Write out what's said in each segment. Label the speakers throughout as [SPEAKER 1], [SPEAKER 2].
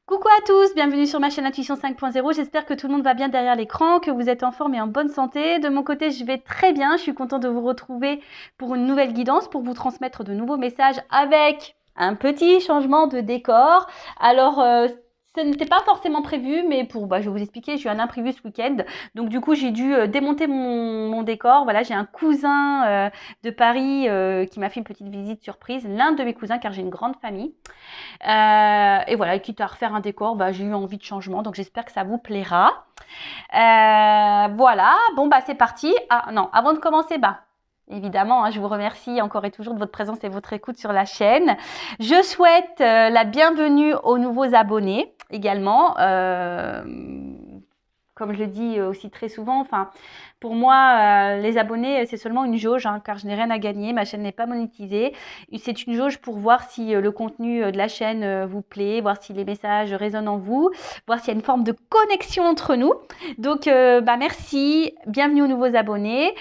[SPEAKER 1] Coucou à tous, bienvenue sur ma chaîne Intuition 5.0. J'espère que tout le monde va bien derrière l'écran, que vous êtes en forme et en bonne santé. De mon côté, je vais très bien. Je suis contente de vous retrouver pour une nouvelle guidance, pour vous transmettre de nouveaux messages avec un petit changement de décor. Alors, ce n'était pas forcément prévu, mais je vais vous expliquer, j'ai eu un imprévu ce week-end. Donc, du coup, j'ai dû démonter mon décor. Voilà, j'ai un cousin de Paris qui m'a fait une petite visite surprise. L'un de mes cousins, car j'ai une grande famille. Et voilà, quitte à refaire un décor, j'ai eu envie de changement, donc j'espère que ça vous plaira. Voilà, bon c'est parti. Ah non, avant de commencer, évidemment, je vous remercie encore et toujours de votre présence et votre écoute sur la chaîne. Je souhaite la bienvenue aux nouveaux abonnés également. Comme je le dis aussi très souvent, pour moi, les abonnés, c'est seulement une jauge, car je n'ai rien à gagner, ma chaîne n'est pas monétisée. C'est une jauge pour voir si le contenu de la chaîne vous plaît, voir si les messages résonnent en vous, voir s'il y a une forme de connexion entre nous. Donc, merci, bienvenue aux nouveaux abonnés.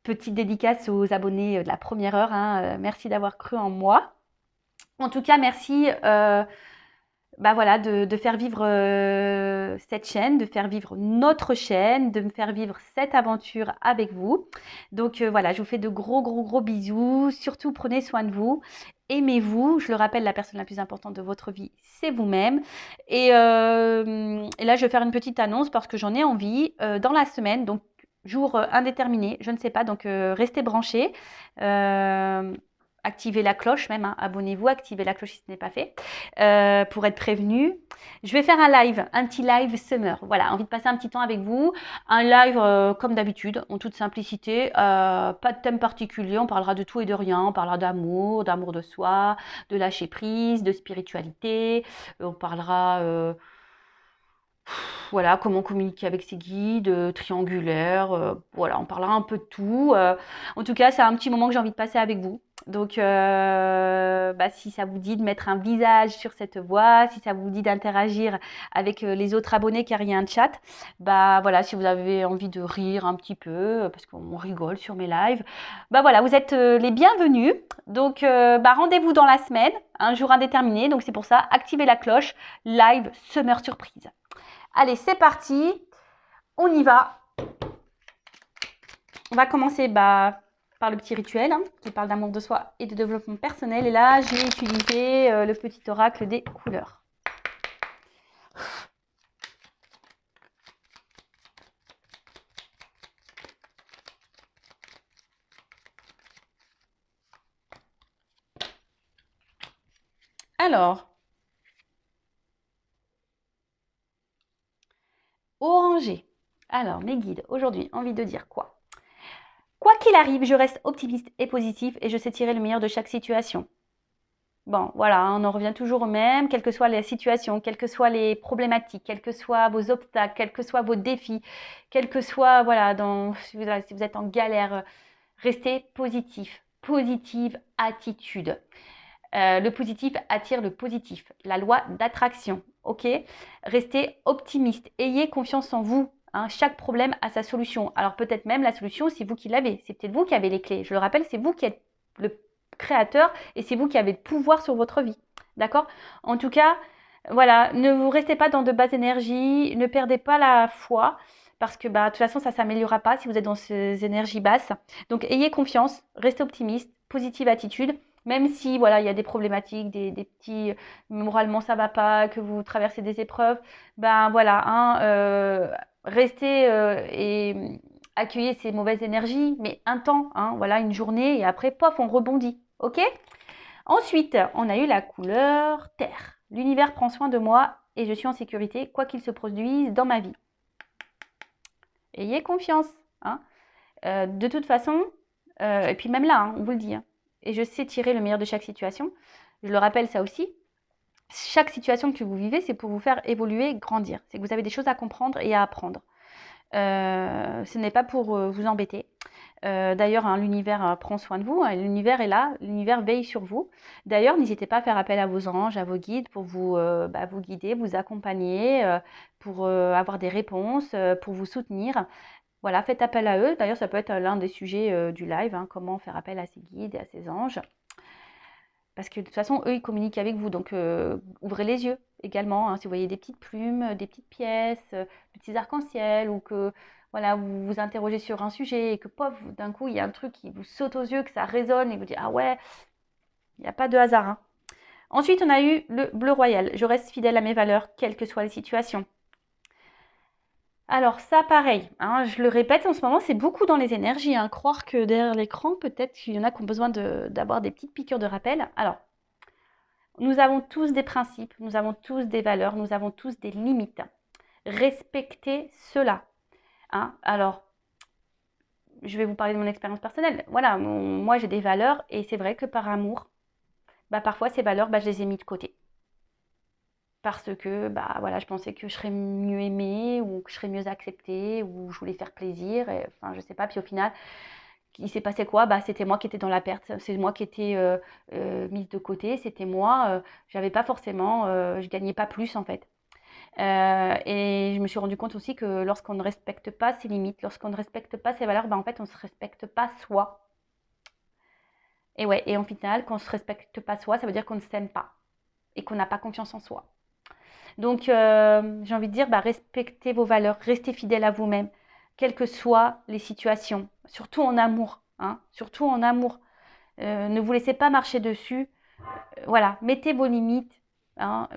[SPEAKER 1] Petite dédicace aux abonnés de la première heure, merci d'avoir cru en moi. En tout cas, merci voilà, de faire vivre cette chaîne, de faire vivre notre chaîne, de me faire vivre cette aventure avec vous. Donc voilà, je vous fais de gros bisous. Surtout, prenez soin de vous. Aimez-vous. Je le rappelle, la personne la plus importante de votre vie, c'est vous-même. Et là, je vais faire une petite annonce parce que j'en ai envie. Dans la semaine, donc jour indéterminé, je ne sais pas, donc restez branchés. Activez la cloche même, abonnez-vous, activez la cloche si ce n'est pas fait, pour être prévenu. Je vais faire un petit live summer. Voilà, envie de passer un petit temps avec vous. Un live comme d'habitude, en toute simplicité, pas de thème particulier, on parlera de tout et de rien, on parlera d'amour, d'amour de soi, de lâcher prise, de spiritualité, on parlera... voilà, comment communiquer avec ses guides, triangulaires, voilà, on parlera un peu de tout. En tout cas, c'est un petit moment que j'ai envie de passer avec vous. Donc, si ça vous dit de mettre un visage sur cette voix, si ça vous dit d'interagir avec les autres abonnés, car il y a un chat, voilà, si vous avez envie de rire un petit peu, parce qu'on rigole sur mes lives, voilà, vous êtes les bienvenus. Donc, rendez-vous dans la semaine, un jour indéterminé. Donc, c'est pour ça, activez la cloche, live Summer Surprise. Allez, c'est parti. On y va. On va commencer par le petit rituel qui parle d'amour de soi et de développement personnel. Et là, j'ai utilisé le petit oracle des couleurs. Alors, orangé. Alors, mes guides, aujourd'hui, envie de dire quoi? Quoi qu'il arrive, je reste optimiste et positif et je sais tirer le meilleur de chaque situation. Bon, voilà, on en revient toujours au même, quelles que soient les situations, quelles que soient les problématiques, quels que soient vos obstacles, quels que soient vos défis, quels que soient, voilà, si vous êtes en galère, restez positif, positive attitude. Le positif attire le positif, la loi d'attraction, ok? Restez optimiste, ayez confiance en vous. Chaque problème a sa solution. Alors peut-être même la solution, c'est vous qui l'avez. C'est peut-être vous qui avez les clés. Je le rappelle, c'est vous qui êtes le créateur et c'est vous qui avez le pouvoir sur votre vie. D'accord? En tout cas, voilà, ne vous restez pas dans de basses énergies, ne perdez pas la foi parce que de toute façon, ça ne s'améliorera pas si vous êtes dans ces énergies basses. Donc ayez confiance, restez optimiste, positive attitude. Même si voilà, il y a des problématiques, des petits moralement ça va pas, que vous traversez des épreuves, restez et accueillez ces mauvaises énergies, mais un temps, voilà, une journée et après, pof, on rebondit, ok? Ensuite, on a eu la couleur terre. L'univers prend soin de moi et je suis en sécurité, quoi qu'il se produise dans ma vie. Ayez confiance, de toute façon, et puis même là, on vous le dit, et je sais tirer le meilleur de chaque situation. Je le rappelle ça aussi. Chaque situation que vous vivez, c'est pour vous faire évoluer, grandir. C'est que vous avez des choses à comprendre et à apprendre. Ce n'est pas pour vous embêter. D'ailleurs, l'univers prend soin de vous. L'univers est là. L'univers veille sur vous. D'ailleurs, n'hésitez pas à faire appel à vos anges, à vos guides pour vous guider, vous accompagner, pour avoir des réponses, pour vous soutenir. Voilà, faites appel à eux. D'ailleurs, ça peut être l'un des sujets du live, comment faire appel à ses guides et à ses anges. Parce que de toute façon, eux, ils communiquent avec vous. Donc, ouvrez les yeux également, hein, si vous voyez des petites plumes, des petites pièces, des petits arcs-en-ciel, ou que voilà, vous vous interrogez sur un sujet et que, pof, d'un coup, il y a un truc qui vous saute aux yeux, que ça résonne et vous dites, ah ouais, il n'y a pas de hasard, hein. Ensuite, on a eu le bleu royal. Je reste fidèle à mes valeurs, quelles que soient les situations. Alors ça, pareil, hein, je le répète, en ce moment, c'est beaucoup dans les énergies, hein. Croire que derrière l'écran, peut-être qu'il y en a qui ont besoin d'avoir des petites piqûres de rappel. Alors, nous avons tous des principes, nous avons tous des valeurs, nous avons tous des limites. Respectez cela, hein. Alors, je vais vous parler de mon expérience personnelle. Voilà, moi j'ai des valeurs et c'est vrai que par amour, parfois ces valeurs, je les ai mis de côté. Parce que voilà, je pensais que je serais mieux aimée ou que je serais mieux acceptée ou je voulais faire plaisir. Et, enfin, je sais pas. Puis au final, il s'est passé quoi? C'était moi qui étais dans la perte. C'est moi qui étais mise de côté. C'était moi. J'avais pas forcément, je gagnais pas plus en fait. Et je me suis rendu compte aussi que lorsqu'on ne respecte pas ses limites, lorsqu'on ne respecte pas ses valeurs, en fait, on ne se respecte pas soi. Et ouais, et en final, qu'on ne se respecte pas soi, ça veut dire qu'on ne s'aime pas et qu'on n'a pas confiance en soi. Donc, j'ai envie de dire, respectez vos valeurs, restez fidèle à vous-même, quelles que soient les situations, surtout en amour, hein, surtout en amour. Ne vous laissez pas marcher dessus. Voilà, mettez vos limites, hein,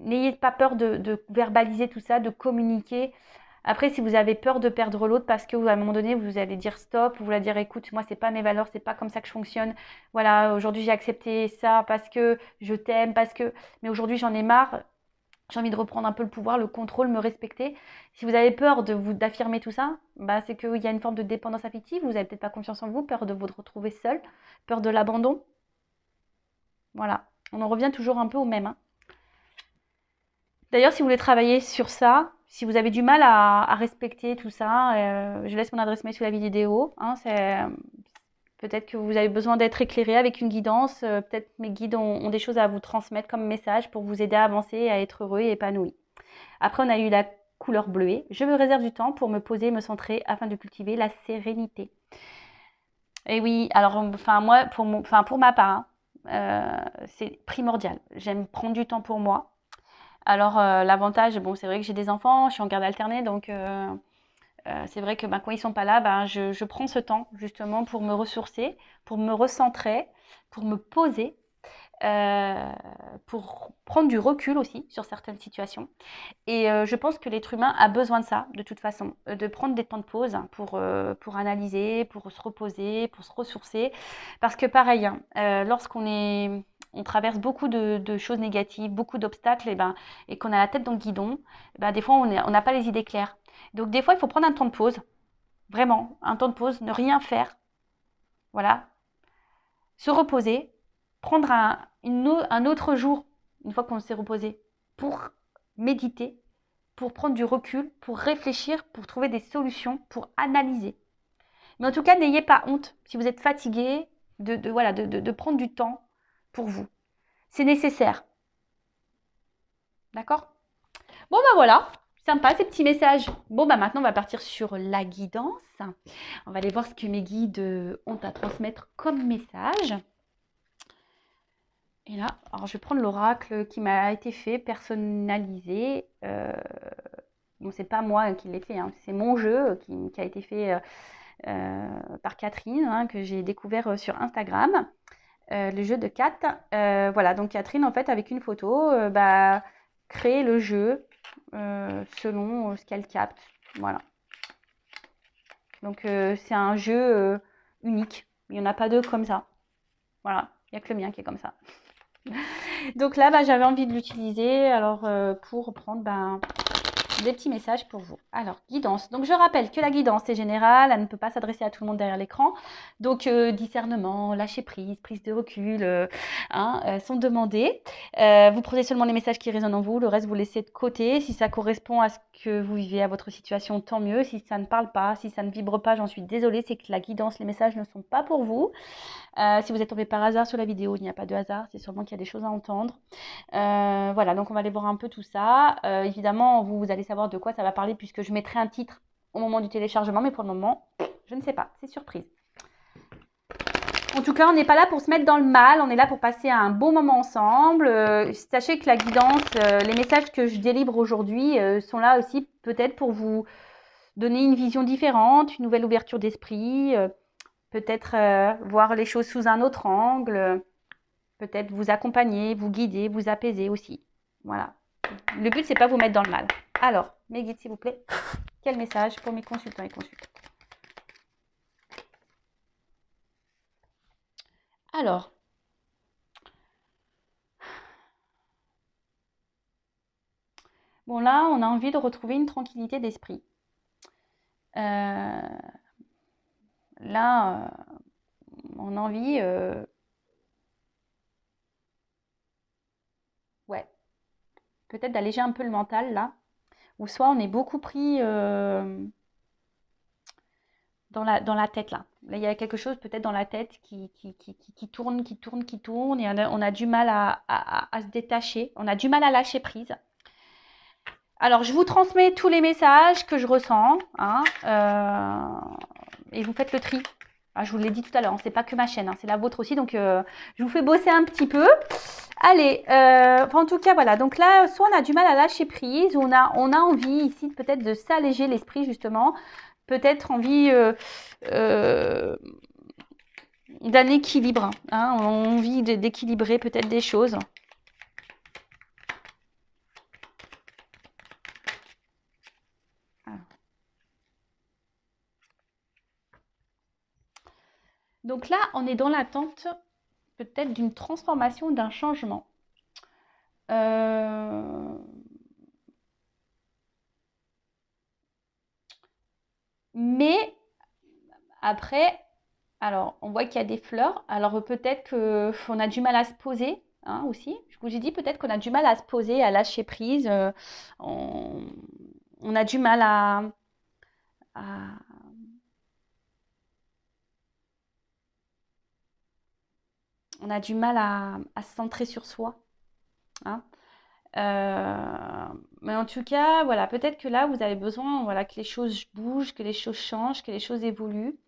[SPEAKER 1] n'ayez pas peur de verbaliser tout ça, de communiquer. Après, si vous avez peur de perdre l'autre parce que à un moment donné, vous allez dire stop, vous allez dire écoute, moi, c'est pas mes valeurs, c'est pas comme ça que je fonctionne. Voilà, aujourd'hui, j'ai accepté ça parce que je t'aime, mais aujourd'hui, j'en ai marre. J'ai envie de reprendre un peu le pouvoir, le contrôle, me respecter. Si vous avez peur d'affirmer tout ça, c'est qu'il y a une forme de dépendance affective, vous n'avez peut-être pas confiance en vous, peur de vous retrouver seul, peur de l'abandon. Voilà, on en revient toujours un peu au même, hein. D'ailleurs, si vous voulez travailler sur ça, si vous avez du mal à respecter tout ça, je laisse mon adresse mail sous la vidéo, hein, peut-être que vous avez besoin d'être éclairé avec une guidance. Peut-être mes guides ont des choses à vous transmettre comme message pour vous aider à avancer, à être heureux et épanoui. Après, on a eu la couleur bleuée. Je me réserve du temps pour me poser, me centrer afin de cultiver la sérénité. Et oui, alors, moi, pour ma part, c'est primordial. J'aime prendre du temps pour moi. Alors, l'avantage, c'est vrai que j'ai des enfants, je suis en garde alternée, donc c'est vrai que quand ils sont pas là, je prends ce temps justement pour me ressourcer, pour me recentrer, pour me poser, pour prendre du recul aussi sur certaines situations. Et je pense que l'être humain a besoin de ça, de toute façon, de prendre des temps de pause pour analyser, pour se reposer, pour se ressourcer. Parce que pareil, on traverse beaucoup de choses négatives, beaucoup d'obstacles, et qu'on a la tête dans le guidon, des fois, on n'a pas les idées claires. Donc, des fois, il faut prendre un temps de pause, vraiment, un temps de pause, ne rien faire, voilà, se reposer, prendre un autre jour, une fois qu'on s'est reposé, pour méditer, pour prendre du recul, pour réfléchir, pour trouver des solutions, pour analyser. Mais en tout cas, n'ayez pas honte, si vous êtes fatigué, de prendre du temps pour vous. C'est nécessaire. D'accord? Bon, voilà. Sympa ces petits messages. Bon, maintenant, on va partir sur la guidance. On va aller voir ce que mes guides ont à transmettre comme message. Et là, alors je vais prendre l'oracle qui m'a été fait, personnalisé. Bon, c'est pas moi qui l'ai fait, hein, c'est mon jeu qui a été fait par Catherine, hein, que j'ai découvert sur Instagram. Le jeu de Kat. Voilà, donc Catherine, en fait, avec une photo, crée le jeu selon ce qu'elle capte. Voilà. Donc, c'est un jeu unique. Il n'y en a pas deux comme ça. Voilà, il n'y a que le mien qui est comme ça. Donc là, j'avais envie de l'utiliser alors pour prendre des petits messages pour vous. Alors, guidance. Donc, je rappelle que la guidance est générale, elle ne peut pas s'adresser à tout le monde derrière l'écran. Donc, discernement, lâcher prise, prise de recul sont demandés. Vous prenez seulement les messages qui résonnent en vous, le reste, vous laissez de côté. Si ça correspond à ce que vous vivez, à votre situation, tant mieux. Si ça ne parle pas, si ça ne vibre pas, j'en suis désolée, c'est que la guidance, les messages ne sont pas pour vous. Si vous êtes tombé par hasard sur la vidéo, il n'y a pas de hasard, c'est sûrement qu'il y a des choses à entendre. Voilà, donc on va aller voir un peu tout ça. Évidemment, vous allez savoir de quoi ça va parler puisque je mettrai un titre au moment du téléchargement, mais pour le moment, je ne sais pas, c'est surprise. En tout cas, on n'est pas là pour se mettre dans le mal, on est là pour passer un bon moment ensemble. Sachez que la guidance, les messages que je délivre aujourd'hui sont là aussi peut-être pour vous donner une vision différente, une nouvelle ouverture d'esprit, peut-être voir les choses sous un autre angle, peut-être vous accompagner, vous guider, vous apaiser aussi. Voilà. Le but, c'est pas vous mettre dans le mal. Alors, mes guides, s'il vous plaît, quel message pour mes consultants et consultantes? Alors, bon là, on a envie de retrouver une tranquillité d'esprit. Là, on a envie, ouais, peut-être d'alléger un peu le mental là, ou soit on est beaucoup pris dans la tête là. Là, il y a quelque chose peut-être dans la tête qui tourne, et on a du mal à se détacher, on a du mal à lâcher prise. Alors, je vous transmets tous les messages que je ressens, hein, et vous faites le tri. Ah, je vous l'ai dit tout à l'heure, hein, c'est pas que ma chaîne, hein, c'est la vôtre aussi, donc je vous fais bosser un petit peu. Allez, en tout cas, voilà. Donc là, soit on a du mal à lâcher prise, ou on a envie ici peut-être de s'alléger l'esprit, justement. Peut-être envie d'un équilibre, hein, envie d'équilibrer peut-être des choses. Donc là, on est dans l'attente peut-être d'une transformation, d'un changement. Mais après, alors on voit qu'il y a des fleurs. Alors peut-être qu'on a du mal à se poser, hein, aussi. Je vous ai dit peut-être qu'on a du mal à se poser, à lâcher prise. On a du mal à on a du mal à se centrer sur soi, hein. Mais en tout cas, voilà, peut-être que là, vous avez besoin, voilà, que les choses bougent, que les choses changent, que les choses évoluent.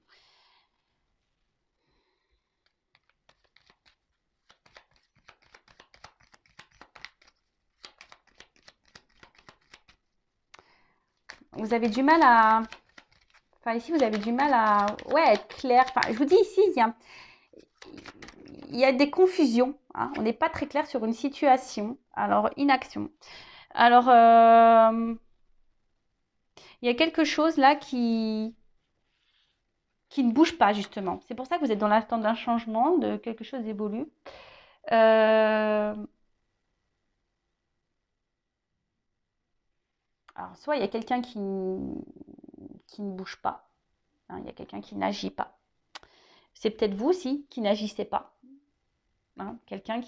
[SPEAKER 1] Vous avez du mal à... Enfin, ici, vous avez du mal à... Ouais, être clair. Enfin, je vous dis ici, il y a des confusions, hein. On n'est pas très clair sur une situation. Alors, inaction. Alors, il y a quelque chose là qui ne bouge pas, justement. C'est pour ça que vous êtes dans l'attente d'un changement, de quelque chose évolue. Alors, soit il y a quelqu'un qui ne bouge pas, hein, il y a quelqu'un qui n'agit pas. C'est peut-être vous aussi qui n'agissez pas. Hein, quelqu'un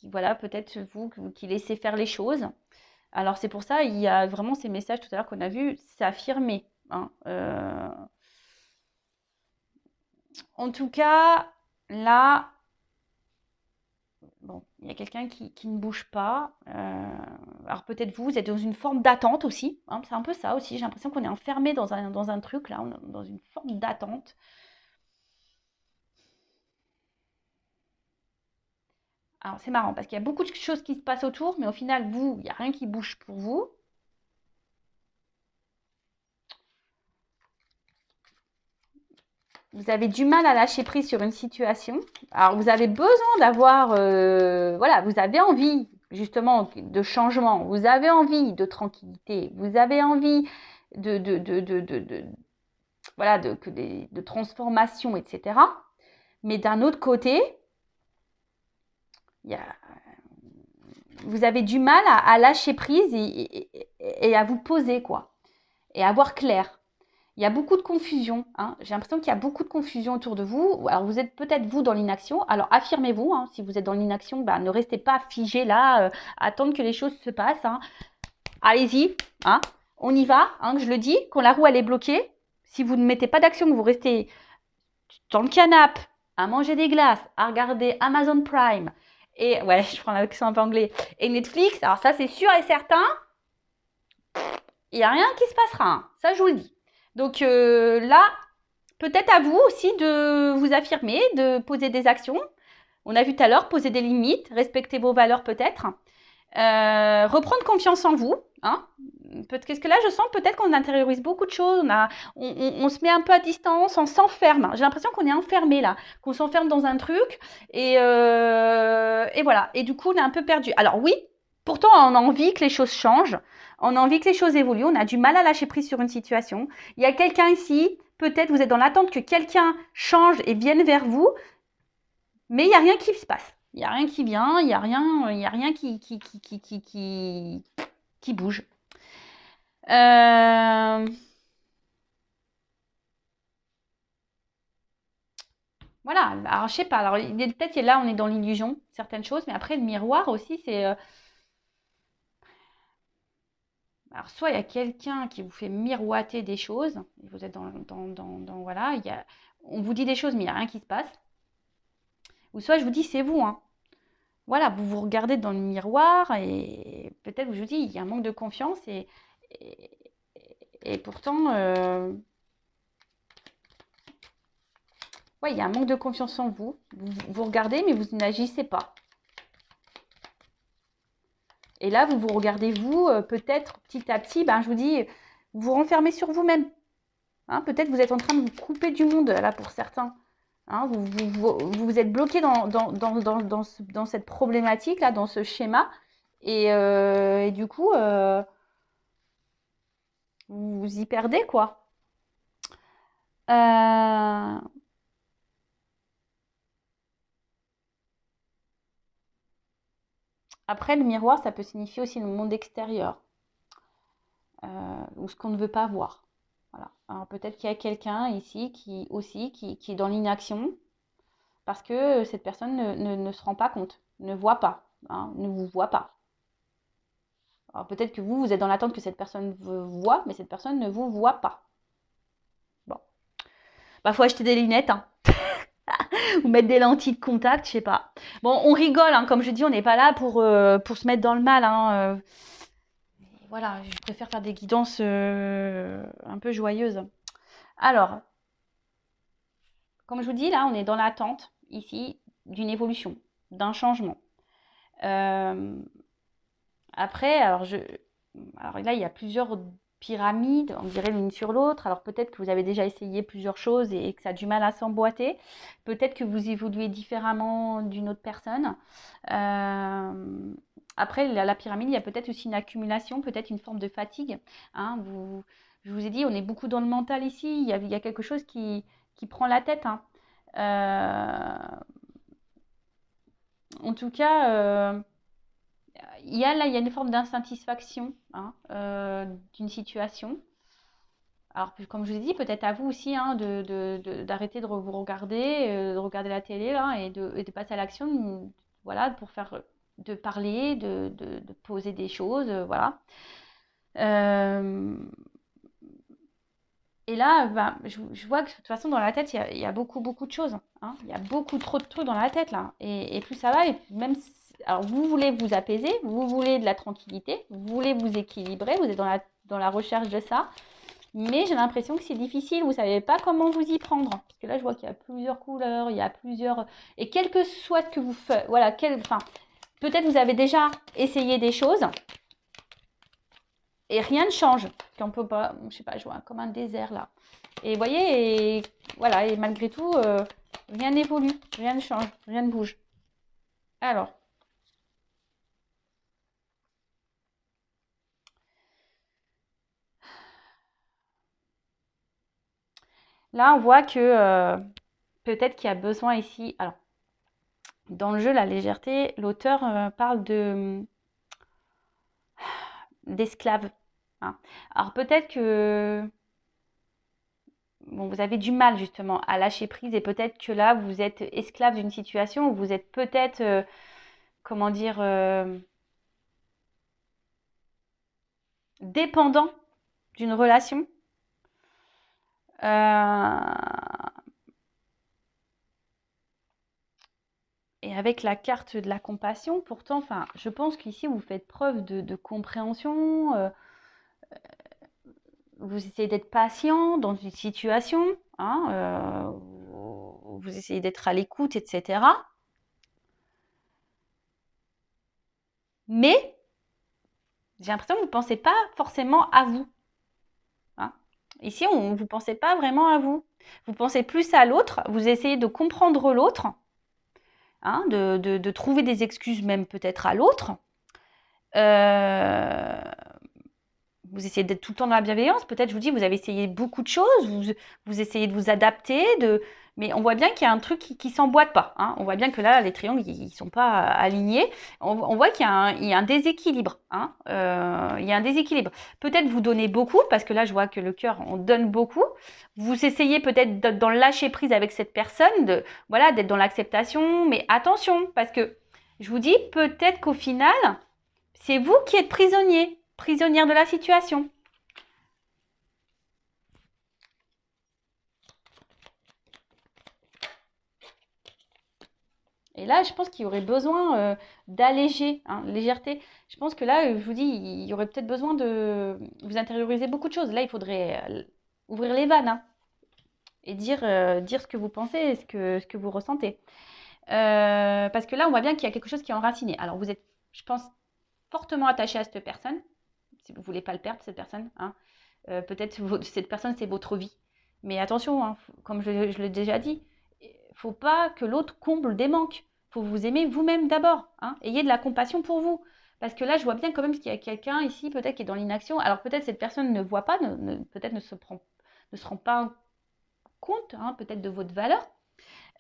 [SPEAKER 1] voilà, peut-être vous qui laissez faire les choses. Alors c'est pour ça, il y a vraiment ces messages tout à l'heure qu'on a vus, s'affirmer. Hein, en tout cas, là, bon, il y a quelqu'un qui ne bouge pas. Alors peut-être vous êtes dans une forme d'attente aussi. Hein, c'est un peu ça aussi. J'ai l'impression qu'on est enfermé dans un truc là, dans une forme d'attente. Alors c'est marrant parce qu'il y a beaucoup de choses qui se passent autour, mais au final, vous, il n'y a rien qui bouge pour vous. Vous avez du mal à lâcher prise sur une situation. Alors vous avez besoin d'avoir, voilà, vous avez envie justement de changement, vous avez envie de tranquillité, vous avez envie voilà, de transformation, etc. Mais d'un autre côté, vous avez du mal à lâcher prise et à vous poser, quoi, et à voir clair. Il y a beaucoup de confusion, hein. J'ai l'impression qu'il y a beaucoup de confusion autour de vous. Alors vous êtes peut-être vous dans l'inaction. Alors affirmez-vous, hein. Si vous êtes dans l'inaction, bah, ne restez pas figé là, attendre que les choses se passent, hein. Allez-y, hein. On y va, hein, que je le dis. Quand la roue elle est bloquée, si vous ne mettez pas d'action, que vous restez dans le canapé à manger des glaces, à regarder Amazon Prime, et ouais, je prends l'accent un peu anglais, et Netflix, alors ça c'est sûr et certain, il n'y a rien qui se passera, hein. Ça je vous le dis. Donc là, peut-être à vous aussi de vous affirmer, de poser des actions. On a vu tout à l'heure, poser des limites, respecter vos valeurs peut-être. Reprendre confiance en vous. Hein. Parce que là, je sens peut-être qu'on intériorise beaucoup de choses. On se met un peu à distance, on s'enferme. J'ai l'impression qu'on est enfermé là, qu'on s'enferme dans un truc. Et voilà. Et du coup, on est un peu perdu. Alors oui, pourtant, on a envie que les choses changent. On a envie que les choses évoluent. On a du mal à lâcher prise sur une situation. Il y a quelqu'un ici. Peut-être vous êtes dans l'attente que quelqu'un change et vienne vers vous. Mais il n'y a rien qui se passe. Il n'y a rien qui vient, il n'y a rien qui bouge. Voilà, alors je sais pas, alors peut-être que là on est dans l'illusion, certaines choses, mais après le miroir aussi, c'est... alors soit il y a quelqu'un qui vous fait miroiter des choses, et vous êtes voilà, on vous dit des choses mais il n'y a rien qui se passe, ou soit je vous dis c'est vous, hein. Voilà, vous vous regardez dans le miroir et peut-être je vous dis il y a un manque de confiance et, et pourtant, ouais, il y a un manque de confiance en vous. Vous regardez mais vous n'agissez pas. Et là, vous vous regardez vous, peut-être petit à petit, ben, je vous dis, vous vous renfermez sur vous-même. Hein, peut-être vous êtes en train de vous couper du monde là pour certains. Hein, vous êtes bloqué dans cette problématique là, dans ce schéma. Et du coup, vous vous y perdez quoi. Euh, Après, le miroir, ça peut signifier aussi le monde extérieur, ou ce qu'on ne veut pas voir. Voilà. Alors peut-être qu'il y a quelqu'un ici qui est dans l'inaction parce que cette personne ne se rend pas compte, ne voit pas, hein, ne vous voit pas. Alors peut-être que vous êtes dans l'attente que cette personne vous voit, mais cette personne ne vous voit pas. Bon. Bah, faut acheter des lunettes, hein. Ou mettre des lentilles de contact, je sais pas. Bon, on rigole, hein, comme je dis, on n'est pas là pour se mettre dans le mal. Hein, voilà, je préfère faire des guidances un peu joyeuses. Alors, comme je vous dis, là, on est dans l'attente, ici, d'une évolution, d'un changement. Euh, Après, alors là, il y a plusieurs pyramides, on dirait l'une sur l'autre. Alors peut-être que vous avez déjà essayé plusieurs choses et que ça a du mal à s'emboîter. Peut-être que vous évoluez différemment d'une autre personne. Euh, Après, la pyramide, il y a peut-être aussi une accumulation, peut-être une forme de fatigue. Hein. Je vous ai dit, on est beaucoup dans le mental ici. Il y a quelque chose qui prend la tête. Hein. En tout cas, il y a une forme d'insatisfaction, hein, d'une situation. Alors, comme je vous ai dit, peut-être à vous aussi hein, d'arrêter de vous regarder, de regarder la télé là, et de passer à l'action, voilà, pour faire, de parler, de poser des choses, voilà. Euh, et là, ben, je vois que de toute façon, dans la tête, il y a beaucoup, beaucoup de choses. Hein. Il y a beaucoup trop de trucs dans la tête, là. Et plus ça va, et même alors, vous voulez vous apaiser, vous voulez de la tranquillité, vous voulez vous équilibrer, vous êtes dans la recherche de ça. Mais j'ai l'impression que c'est difficile, vous ne savez pas comment vous y prendre. Parce que là, je vois qu'il y a plusieurs couleurs, il y a plusieurs... Et quel que soit ce que vous faites, voilà, enfin, peut-être vous avez déjà essayé des choses, et rien ne change. Qu'on peut pas, je sais pas, je vois comme un désert là. Et vous voyez, voilà, et malgré tout, rien n'évolue, rien ne change, rien ne bouge. Alors, là, on voit que peut-être qu'il y a besoin ici. Alors, dans le jeu, la légèreté, l'auteur parle d'esclaves. Hein. Alors, peut-être que bon, vous avez du mal justement à lâcher prise et peut-être que là, vous êtes esclave d'une situation où vous êtes peut-être, comment dire, dépendant d'une relation. Euh, et avec la carte de la compassion, pourtant, enfin, je pense qu'ici, vous faites preuve de compréhension. vous essayez d'être patient dans une situation, hein, vous essayez d'être à l'écoute, etc. Mais j'ai l'impression que vous ne pensez pas forcément à vous. Hein. Ici, vous ne pensez pas vraiment à vous. Vous pensez plus à l'autre, vous essayez de comprendre l'autre, hein, de trouver des excuses même peut-être à l'autre. Vous essayez d'être tout le temps dans la bienveillance. Peut-être, je vous dis, vous avez essayé beaucoup de choses, vous essayez de vous adapter, mais on voit bien qu'il y a un truc qui ne s'emboîte pas. Hein. On voit bien que là, les triangles, ils ne sont pas alignés. On voit qu'il y a un déséquilibre. Hein. Il y a un déséquilibre. Peut-être vous donnez beaucoup, parce que là, je vois que le cœur, on donne beaucoup. Vous essayez peut-être d'être dans le lâcher-prise avec cette personne, voilà, d'être dans l'acceptation. Mais attention, parce que je vous dis, peut-être qu'au final, c'est vous qui êtes prisonnière de la situation. Et là, je pense qu'il y aurait besoin d'alléger, hein, légèreté. Je pense que là, je vous dis, il y aurait peut-être besoin de vous intérioriser beaucoup de choses. Là, il faudrait ouvrir les vannes, hein, et dire ce que vous pensez, ce que vous ressentez. Parce que là, on voit bien qu'il y a quelque chose qui est enraciné. Alors, vous êtes, je pense, fortement attaché à cette personne, si vous ne voulez pas le perdre, cette personne. Hein. Peut-être cette personne, c'est votre vie. Mais attention, hein, comme je l'ai déjà dit, il ne faut pas que l'autre comble des manques. Il faut vous aimer vous-même d'abord. Hein. Ayez de la compassion pour vous. Parce que là, je vois bien quand même qu'il y a quelqu'un ici, peut-être, qui est dans l'inaction. Alors peut-être cette personne ne voit pas, peut-être ne se rend pas compte, hein, peut-être de votre valeur.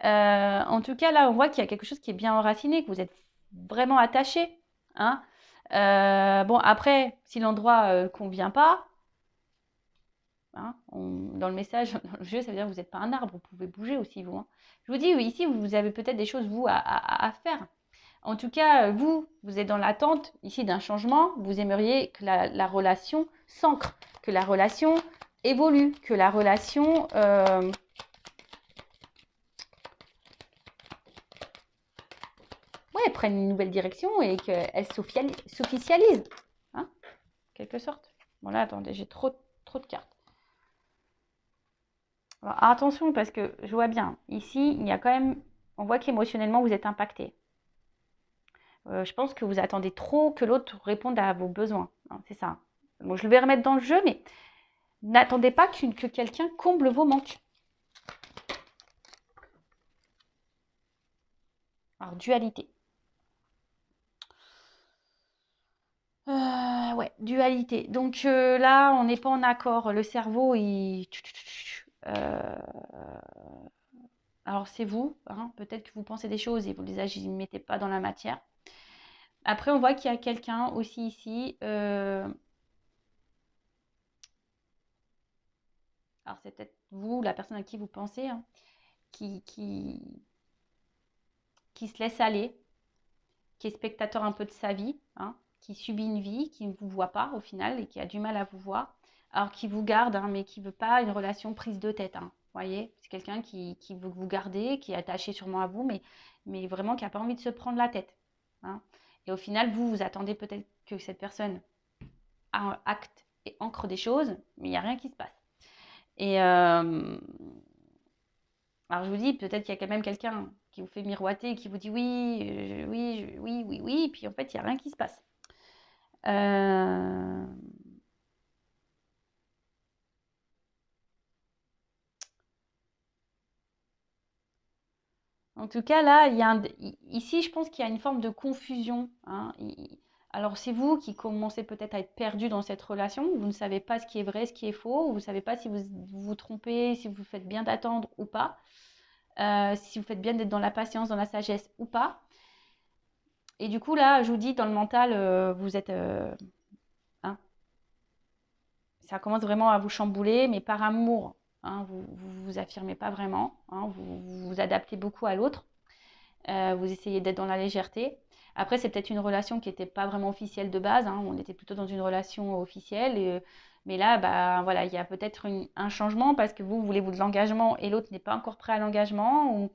[SPEAKER 1] En tout cas, là, on voit qu'il y a quelque chose qui est bien enraciné, que vous êtes vraiment attaché. Hein. Bon, après, si l'endroit ne convient pas, hein, dans le message, dans le jeu, ça veut dire que vous n'êtes pas un arbre, vous pouvez bouger aussi, vous. Hein. Je vous dis, ici, vous avez peut-être des choses, vous, à faire. En tout cas, vous êtes dans l'attente ici d'un changement. Vous aimeriez que la relation s'ancre, que la relation évolue, que la relation prenne une nouvelle direction et qu'elle s'officialise. Hein, quelque sorte. Bon là, attendez, j'ai trop de cartes. Alors, attention, parce que je vois bien, ici, il y a quand même, on voit qu'émotionnellement, vous êtes impacté. Je pense que vous attendez trop que l'autre réponde à vos besoins. Hein, c'est ça. Bon, je vais remettre dans le jeu, mais n'attendez pas que quelqu'un comble vos manques. Alors, dualité. Ouais, dualité. Donc là, on n'est pas en accord. Le cerveau, alors c'est vous, hein, peut-être que vous pensez des choses et vous les mettez pas dans la matière. Après, on voit qu'il y a quelqu'un aussi ici. Alors c'est peut-être vous, la personne à qui vous pensez, hein, qui se laisse aller, qui est spectateur un peu de sa vie, hein, qui subit une vie, qui ne vous voit pas au final et qui a du mal à vous voir. Alors qui vous garde, hein, mais qui ne veut pas une relation prise de tête. Hein. Voyez, c'est quelqu'un qui veut vous garder, qui est attaché sûrement à vous, mais vraiment qui n'a pas envie de se prendre la tête. Hein. Et au final, vous attendez peut-être que cette personne acte et ancre des choses, mais il n'y a rien qui se passe. Et alors je vous dis, peut-être qu'il y a quand même quelqu'un qui vous fait miroiter, qui vous dit oui, oui, et puis en fait, il n'y a rien qui se passe. En tout cas, là, ici, je pense qu'il y a une forme de confusion. Hein. Alors, c'est vous qui commencez peut-être à être perdu dans cette relation. Vous ne savez pas ce qui est vrai, ce qui est faux. Vous ne savez pas si vous vous trompez, si vous faites bien d'attendre ou pas. Si vous faites bien d'être dans la patience, dans la sagesse ou pas. Et du coup, là, je vous dis, dans le mental, vous êtes... hein, ça commence vraiment à vous chambouler, mais par amour. Hein, vous vous affirmez pas vraiment. Hein, vous vous adaptez beaucoup à l'autre. Vous essayez d'être dans la légèreté. Après, c'est peut-être une relation qui n'était pas vraiment officielle de base. Hein, on était plutôt dans une relation officielle. Mais là, bah, voilà, il y a peut-être un changement parce que vous voulez de l'engagement et l'autre n'est pas encore prêt à l'engagement.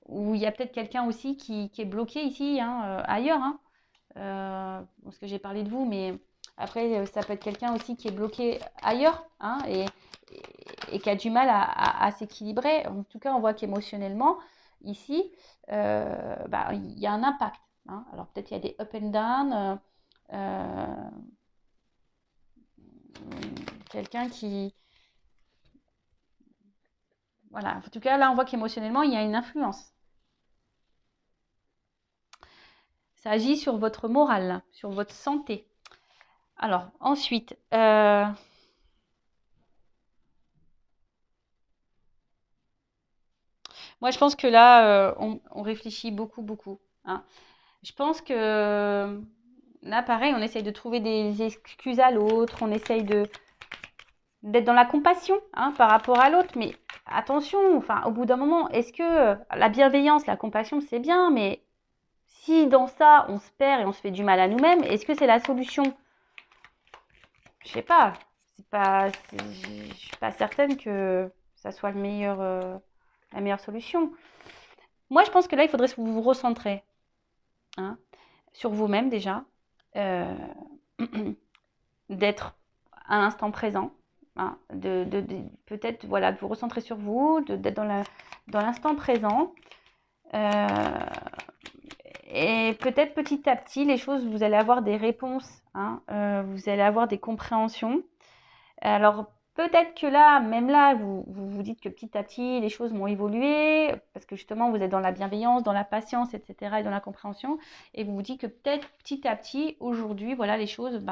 [SPEAKER 1] Ou il y a peut-être quelqu'un aussi qui est bloqué ici, hein, ailleurs. Hein. Parce que j'ai parlé de vous, mais Après, ça peut être quelqu'un aussi qui est bloqué ailleurs, hein, et qui a du mal à s'équilibrer. En tout cas, on voit qu'émotionnellement, ici, il y a un impact. Hein. Alors peut-être il y a des up and down. Quelqu'un qui... Voilà. En tout cas, là, on voit qu'émotionnellement, il y a une influence. Ça agit sur votre morale, sur votre santé. Alors, ensuite, moi, je pense que là, on réfléchit beaucoup, beaucoup. Hein. Je pense que là, pareil, on essaye de trouver des excuses à l'autre, on essaye d'être dans la compassion, hein, par rapport à l'autre. Mais attention, enfin, au bout d'un moment, est-ce que la bienveillance, la compassion, c'est bien, mais si dans ça, on se perd et on se fait du mal à nous-mêmes, est-ce que c'est la solution? Je sais pas. Je suis pas certaine que ça soit la meilleure solution. Moi, je pense que là, il faudrait vous vous recentrer, hein, sur vous-même déjà, euh, d'être à l'instant présent, hein, peut-être voilà, de vous recentrer sur vous, d'être dans l'instant présent. Et peut-être petit à petit, les choses, vous allez avoir des réponses, hein, vous allez avoir des compréhensions. Alors, peut-être que là, même là, vous dites que petit à petit, les choses vont évoluer, parce que justement, vous êtes dans la bienveillance, dans la patience, etc., et dans la compréhension, et vous vous dites que peut-être petit à petit, aujourd'hui, voilà, les choses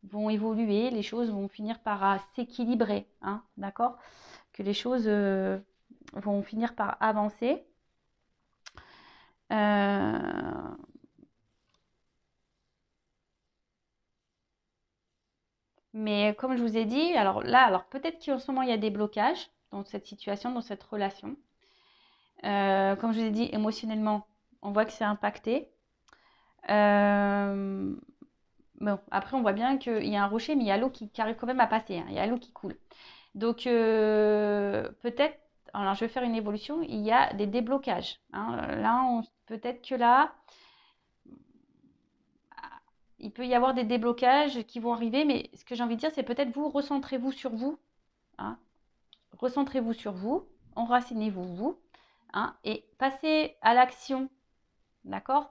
[SPEAKER 1] vont évoluer, les choses vont finir par s'équilibrer, hein, d'accord? Que les choses vont finir par avancer. Mais comme je vous ai dit, alors peut-être qu'en ce moment, il y a des blocages dans cette situation, dans cette relation. Comme je vous ai dit, émotionnellement, on voit que c'est impacté. Bon, après, on voit bien qu'il y a un rocher, mais il y a l'eau qui arrive quand même à passer. Hein. Il y a l'eau qui coule. Donc, peut-être, alors je vais faire une évolution, il y a des déblocages. Hein. Là, peut-être que là, il peut y avoir des déblocages qui vont arriver, mais ce que j'ai envie de dire, c'est peut-être vous, recentrez-vous sur vous. Hein. Recentrez-vous sur vous, enracinez-vous, vous, hein, et passez à l'action. D'accord.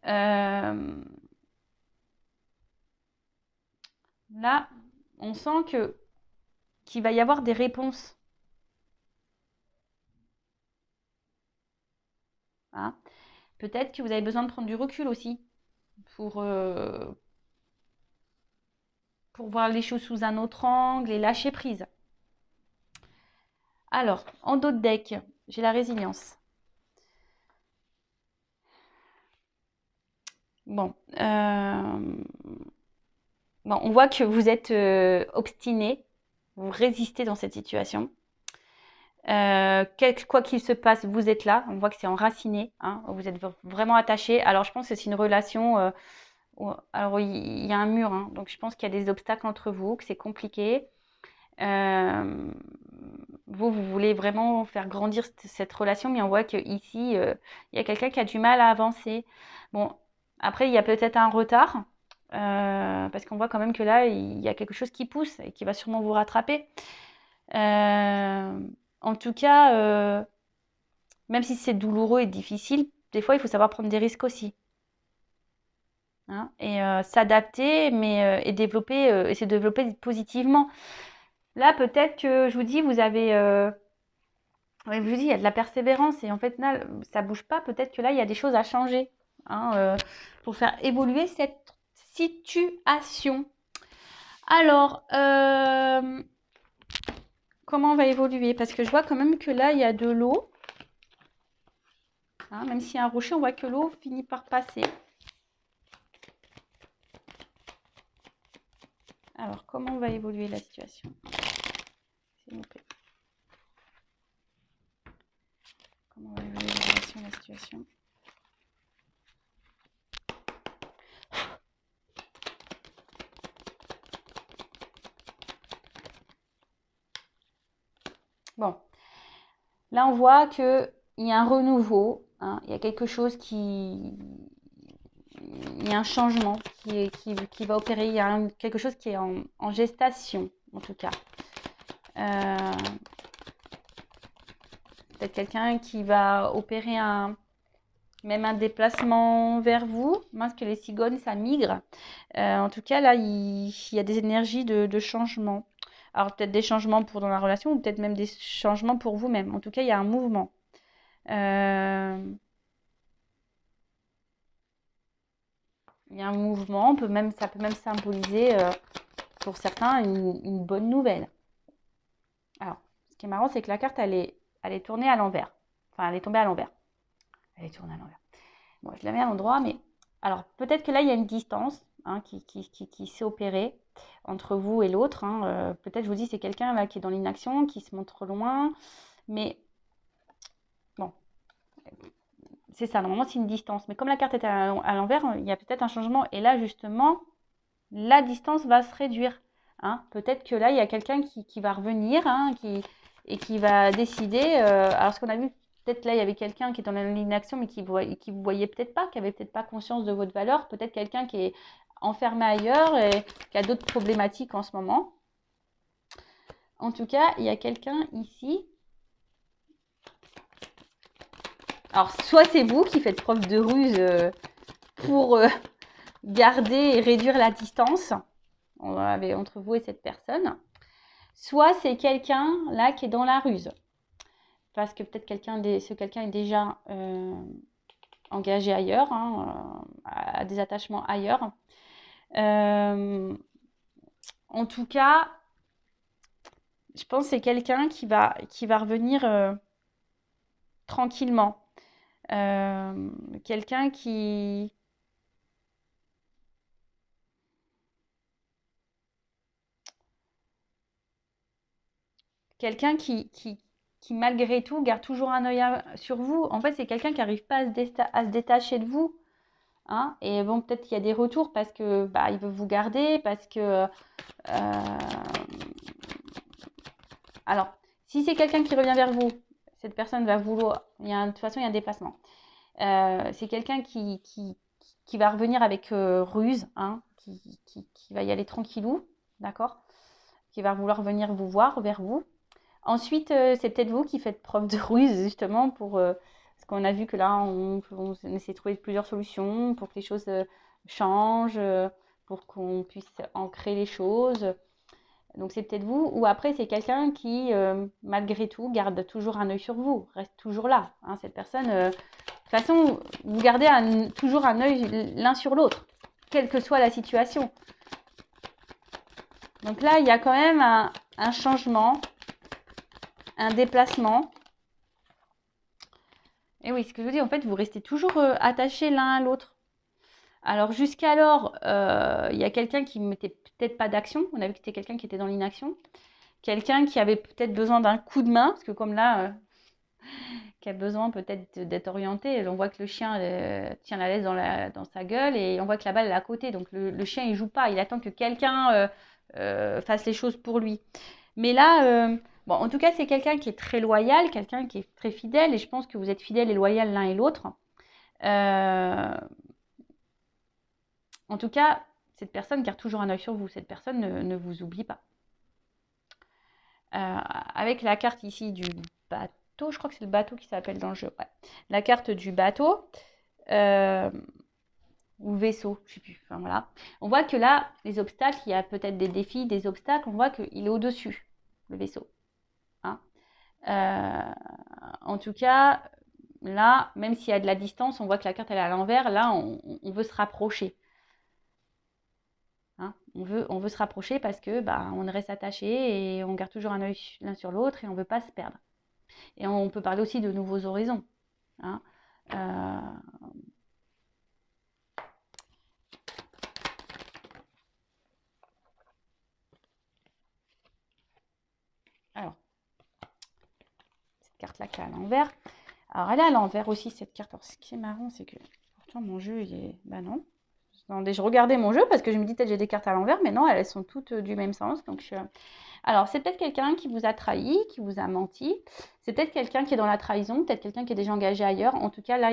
[SPEAKER 1] Là, on sent qu'il va y avoir des réponses. Hein. Peut-être que vous avez besoin de prendre du recul aussi pour, pour voir les choses sous un autre angle et lâcher prise. Alors, en dos de deck, j'ai la résilience. Bon, on voit que vous êtes obstiné, vous résistez dans cette situation. Quoi qu'il se passe, vous êtes là. On voit que c'est enraciné. Hein, vous êtes vraiment attaché. Alors, je pense que c'est une relation. Alors, il y a un mur. Hein, donc, je pense qu'il y a des obstacles entre vous, que c'est compliqué. Vous voulez vraiment faire grandir cette relation, mais on voit qu'ici, il y a quelqu'un qui a du mal à avancer. Bon, après, il y a peut-être un retard. Parce qu'on voit quand même que là, il y a quelque chose qui pousse et qui va sûrement vous rattraper. En tout cas, même si c'est douloureux et difficile, des fois, il faut savoir prendre des risques aussi. Hein, et s'adapter, mais et essayer de développer positivement. Là, peut-être que je vous dis, vous avez, je vous dis, il y a de la persévérance et en fait, là, ça bouge pas. Peut-être que là, il y a des choses à changer, hein, pour faire évoluer cette situation. Alors, comment on va évoluer? Parce que je vois quand même que là, il y a de l'eau. Hein, même s'il y a un rocher, on voit que l'eau finit par passer. Alors, comment va évoluer la situation? S'il vous plaît. Comment va évoluer la situation? Bon. Là, on voit qu'il y a un renouveau. Hein, il y a quelque chose qui... Il y a un changement qui va opérer. Il y a quelque chose qui est en gestation, en tout cas. Peut-être quelqu'un qui va opérer même un déplacement vers vous. Parce que les cigognes, ça migre. En tout cas, là, il y a des énergies de changement. Alors, peut-être des changements pour dans la relation ou peut-être même des changements pour vous-même. En tout cas, il y a un mouvement. Il y a un mouvement, ça peut même symboliser pour certains une bonne nouvelle. Alors, ce qui est marrant, c'est que la carte, elle est tournée à l'envers. Enfin, elle est tombée à l'envers. Elle est tournée à l'envers. Bon, je la mets à l'endroit, mais... Alors, peut-être que là, il y a une distance qui s'est opérée entre vous et l'autre. Peut-être, je vous dis, c'est quelqu'un là qui est dans l'inaction, qui se montre loin. Mais, bon, c'est ça. Normalement, c'est une distance. Mais comme la carte est à l'envers, il y a peut-être un changement. Et là, justement, la distance va se réduire. Peut-être que là, il y a quelqu'un qui va revenir et qui va décider. Alors, ce qu'on a vu, peut-être là, il y avait quelqu'un qui est dans l'inaction, mais qui vous voyait peut-être pas, qui avait peut-être pas conscience de votre valeur. Peut-être quelqu'un qui est enfermé ailleurs et qui a d'autres problématiques en ce moment. En tout cas, il y a quelqu'un ici. Alors, soit c'est vous qui faites preuve de ruse pour garder et réduire la distance entre vous et cette personne. Soit c'est quelqu'un là qui est dans la ruse. Parce que peut-être quelqu'un est déjà engagé ailleurs, à des attachements ailleurs. En tout cas, je pense que c'est quelqu'un qui va revenir tranquillement. Quelqu'un qui... Quelqu'un qui, malgré tout, garde toujours un œil sur vous. En fait, c'est quelqu'un qui n'arrive pas à se détacher de vous. Et bon, peut-être qu'il y a des retours parce que il veut vous garder, parce que... alors, si c'est quelqu'un qui revient vers vous, cette personne va vouloir... de toute façon, il y a un déplacement. C'est quelqu'un qui va revenir avec ruse, qui va y aller tranquillou, d'accord, qui va vouloir venir vous voir, vers vous. Ensuite, c'est peut-être vous qui faites preuve de ruse, justement, parce qu'on a vu que là, on essaie de trouver plusieurs solutions pour que les choses changent, pour qu'on puisse ancrer les choses. Donc, c'est peut-être vous. Ou après, c'est quelqu'un qui, malgré tout, garde toujours un œil sur vous, reste toujours là. Cette personne, de toute façon, vous gardez toujours un œil l'un sur l'autre, quelle que soit la situation. Donc là, il y a quand même un changement, un déplacement. Et oui, ce que je vous dis, en fait, vous restez toujours attachés l'un à l'autre. Alors, jusqu'alors, il y a quelqu'un qui ne mettait peut-être pas d'action. On a vu que c'était quelqu'un qui était dans l'inaction. Quelqu'un qui avait peut-être besoin d'un coup de main, parce que comme là, qui a besoin peut-être d'être orienté. On voit que le chien tient la laisse dans sa gueule et on voit que la balle est à côté. Donc, le chien, il joue pas. Il attend que quelqu'un fasse les choses pour lui. Mais là... bon, en tout cas, c'est quelqu'un qui est très loyal, quelqu'un qui est très fidèle, et je pense que vous êtes fidèles et loyal l'un et l'autre. En tout cas, cette personne garde toujours un œil sur vous. Cette personne ne vous oublie pas. Avec la carte ici du bateau, je crois que c'est le bateau qui s'appelle dans le jeu. Ouais. La carte du bateau ou vaisseau, je ne sais plus. Enfin, voilà. On voit que là, les obstacles, il y a peut-être des défis, des obstacles. On voit qu'il est au-dessus, le vaisseau. En tout cas, là, même s'il y a de la distance, on voit que la carte elle est à l'envers. Là, on veut se rapprocher. On veut se rapprocher parce que on reste attaché et on garde toujours un œil l'un sur l'autre et on ne veut pas se perdre. Et on peut parler aussi de nouveaux horizons. Alors, cette carte-là qui est à l'envers. Alors, elle est à l'envers aussi, cette carte. Alors, ce qui est marrant, c'est que pourtant mon jeu, il est... non. Attendez, je regardais mon jeu parce que je me dis peut-être j'ai des cartes à l'envers, mais non, elles sont toutes du même sens. Donc, alors, c'est peut-être quelqu'un qui vous a trahi, qui vous a menti. C'est peut-être quelqu'un qui est dans la trahison, peut-être quelqu'un qui est déjà engagé ailleurs. En tout cas, là,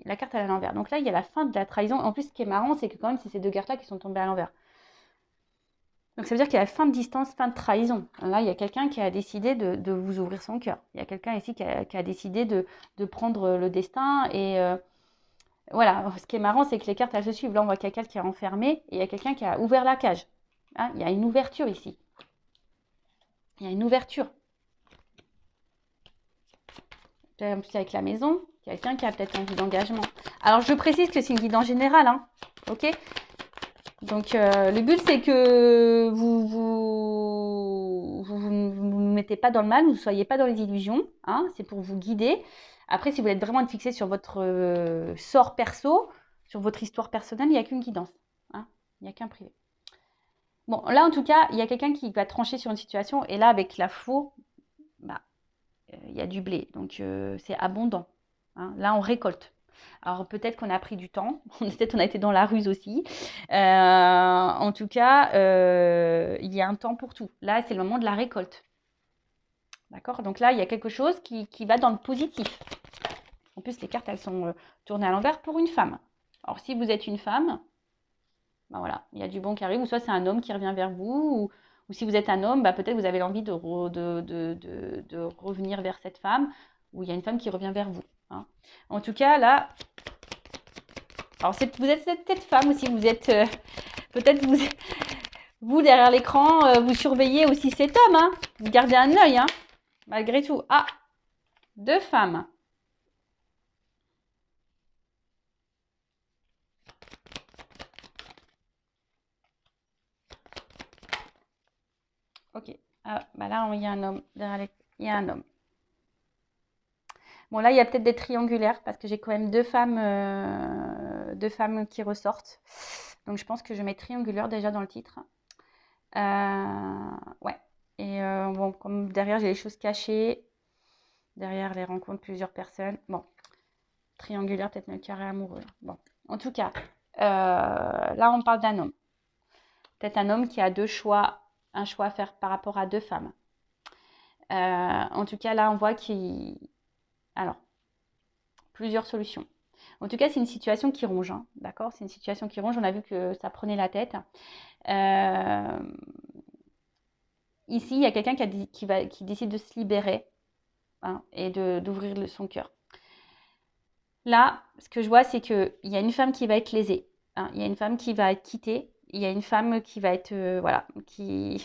[SPEAKER 1] la carte elle est à l'envers. Donc là, il y a la fin de la trahison. En plus, ce qui est marrant, c'est que quand même, c'est ces deux cartes-là qui sont tombées à l'envers. Donc ça veut dire qu'il y a fin de distance, fin de trahison. Là, il y a quelqu'un qui a décidé de vous ouvrir son cœur. Il y a quelqu'un ici qui a décidé de prendre le destin. Et voilà, ce qui est marrant, c'est que les cartes, elles se suivent. Là, on voit quelqu'un qui est enfermé et il y a quelqu'un qui a ouvert la cage. Hein, il y a une ouverture ici. Il y a une ouverture. En plus, avec la maison, quelqu'un qui a peut-être envie d'engagement. Alors, je précise que c'est une guidance générale. Hein, ok. Donc, le but, c'est que vous ne mettez pas dans le mal, vous ne soyez pas dans les illusions. Hein, c'est pour vous guider. Après, si vous êtes vraiment fixé sur votre sort perso, sur votre histoire personnelle, il n'y a qu'une guidance. Hein, il n'y a qu'un privé. Bon, là, en tout cas, il y a quelqu'un qui va trancher sur une situation. Et là, avec la faux, bah, il y a du blé. Donc, c'est abondant. Hein, là, on récolte. Alors peut-être qu'on a pris du temps, peut-être on a été dans la ruse aussi. En tout cas, il y a un temps pour tout. Là, c'est le moment de la récolte. D'accord? Donc là, il y a quelque chose qui va dans le positif. En plus, les cartes, elles sont tournées à l'envers pour une femme. Alors si vous êtes une femme, ben voilà, il y a du bon qui arrive. Ou soit c'est un homme qui revient vers vous. Ou si vous êtes un homme, bah, peut-être vous avez l'envie de revenir vers cette femme. Ou il y a une femme qui revient vers vous. Hein. En tout cas, là... Alors, vous êtes peut-être femme aussi, vous êtes peut-être vous derrière l'écran, vous surveillez aussi cet homme, hein. Vous gardez un œil, hein, malgré tout. Ah, deux femmes. Ok. Ah, bah là, il y a un homme. Il y a un homme. Bon, là, il y a peut-être des triangulaires parce que j'ai quand même deux femmes qui ressortent. Donc, je pense que je mets triangulaire déjà dans le titre. Ouais. Et bon, comme derrière, j'ai les choses cachées. Derrière les rencontres, plusieurs personnes. Bon, triangulaire, peut-être le carré amoureux. Bon, en tout cas, là, on parle d'un homme. Peut-être un homme qui a un choix à faire par rapport à deux femmes. En tout cas, là, on voit qu'il... Alors, plusieurs solutions. En tout cas, c'est une situation qui ronge, hein, d'accord? C'est une situation qui ronge. On a vu que ça prenait la tête. Ici, il y a quelqu'un qui décide de se libérer, hein, et d'ouvrir son cœur. Là, ce que je vois, c'est qu'il y a une femme qui va être lésée. Hein, il y a une femme qui va être quittée. Il y a une femme qui va être, voilà, qui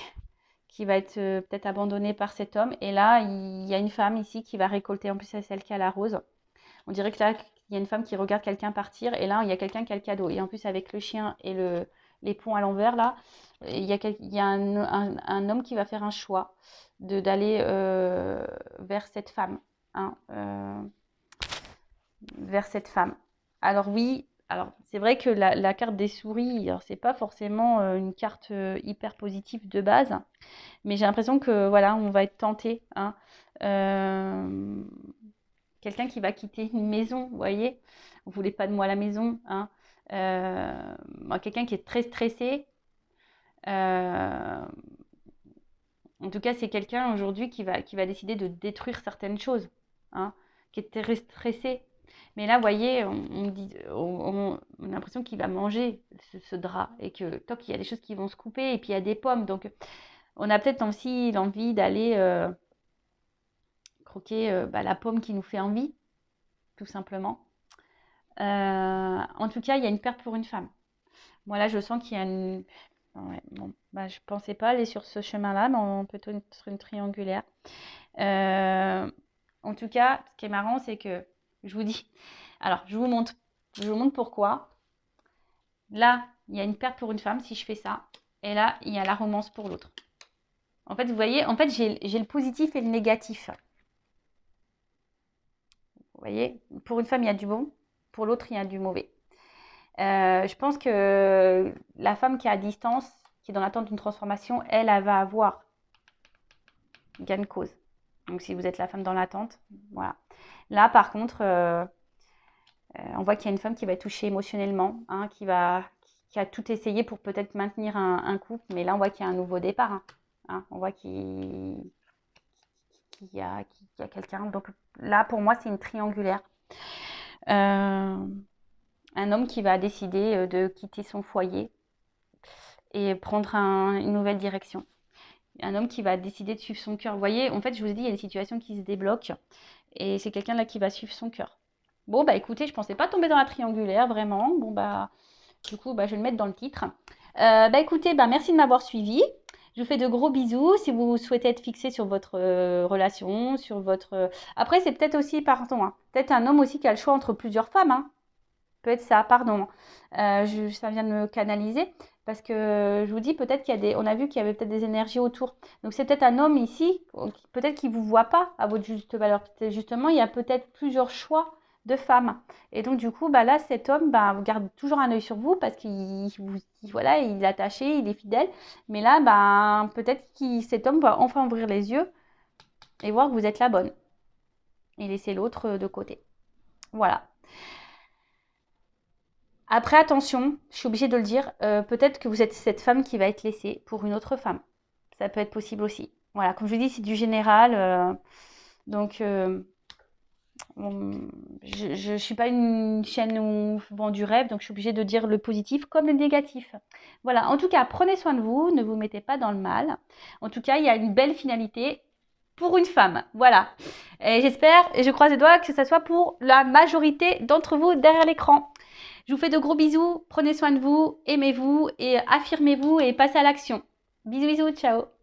[SPEAKER 1] va être peut-être abandonnée par cet homme. Et là, il y a une femme ici qui va récolter. En plus, c'est celle qui a la rose. On dirait que là, il y a une femme qui regarde quelqu'un partir. Et là, il y a quelqu'un qui a le cadeau. Et en plus, avec le chien et les ponts à l'envers, là, il y a un homme qui va faire un choix d'aller vers cette femme. Hein, vers cette femme. Alors oui, alors c'est vrai que la carte des souris, alors c'est pas forcément une carte hyper positive de base, mais j'ai l'impression que voilà, on va être tenté. Hein. Quelqu'un qui va quitter une maison, vous voyez, vous voulez pas de moi à la maison. Hein. Quelqu'un qui est très stressé. En tout cas, c'est quelqu'un aujourd'hui qui va décider de détruire certaines choses, hein, qui est très stressé. Mais là, vous voyez, on a l'impression qu'il va manger ce drap et que toc, il y a des choses qui vont se couper et puis il y a des pommes. Donc, on a peut-être aussi l'envie d'aller croquer la pomme qui nous fait envie, tout simplement. En tout cas, il y a une perte pour une femme. Moi, là, je sens qu'il y a une... Ouais, bon, je ne pensais pas aller sur ce chemin-là, mais plutôt sur une triangulaire. En tout cas, ce qui est marrant, c'est que je vous dis... Alors, je vous montre pourquoi. Là, il y a une perte pour une femme si je fais ça. Et là, il y a la romance pour l'autre. En fait, vous voyez, en fait, j'ai le positif et le négatif. Vous voyez, pour une femme, il y a du bon. Pour l'autre, il y a du mauvais. Je pense que la femme qui est à distance, qui est dans l'attente d'une transformation, elle va avoir gain de cause. Donc, si vous êtes la femme dans l'attente, voilà. Là, par contre, on voit qu'il y a une femme qui va être touchée émotionnellement, hein, qui va qui a tout essayé pour peut-être maintenir un couple, mais là, on voit qu'il y a un nouveau départ. On voit qu'il y a quelqu'un. Donc là, pour moi, c'est une triangulaire. Un homme qui va décider de quitter son foyer et prendre une nouvelle direction. Un homme qui va décider de suivre son cœur. Vous voyez, en fait, je vous ai dit, il y a des situations qui se débloquent et c'est quelqu'un là qui va suivre son cœur. Bon, bah écoutez, je pensais pas tomber dans la triangulaire, vraiment. Bon, bah, du coup, bah, je vais le mettre dans le titre. Bah écoutez, bah, merci de m'avoir suivi. Je vous fais de gros bisous. Si vous souhaitez être fixé sur votre relation, sur votre... Après, c'est peut-être aussi, pardon, peut-être un homme aussi qui a le choix entre plusieurs femmes. Peut être ça, pardon. Ça vient de me canaliser. Parce que je vous dis, peut-être qu'il y a des... On a vu qu'il y avait peut-être des énergies autour. Donc, c'est peut-être un homme ici, peut-être qu'il ne vous voit pas à votre juste valeur. Justement, il y a peut-être plusieurs choix de femmes. Et donc, du coup, bah, là, cet homme bah, garde toujours un œil sur vous parce voilà, il est attaché, il est fidèle. Mais là, bah, peut-être que cet homme va enfin ouvrir les yeux et voir que vous êtes la bonne. Et laisser l'autre de côté. Voilà. Après, attention, je suis obligée de le dire, peut-être que vous êtes cette femme qui va être laissée pour une autre femme. Ça peut être possible aussi. Voilà, comme je vous dis, c'est du général. Donc, je ne suis pas une chaîne où on vend du rêve, donc je suis obligée de dire le positif comme le négatif. Voilà, en tout cas, prenez soin de vous, ne vous mettez pas dans le mal. En tout cas, il y a une belle finalité pour une femme. Voilà. Et j'espère, et je croise les doigts, que ce soit pour la majorité d'entre vous derrière l'écran. Je vous fais de gros bisous, prenez soin de vous, aimez-vous et affirmez-vous et passez à l'action. Bisous, bisous, ciao.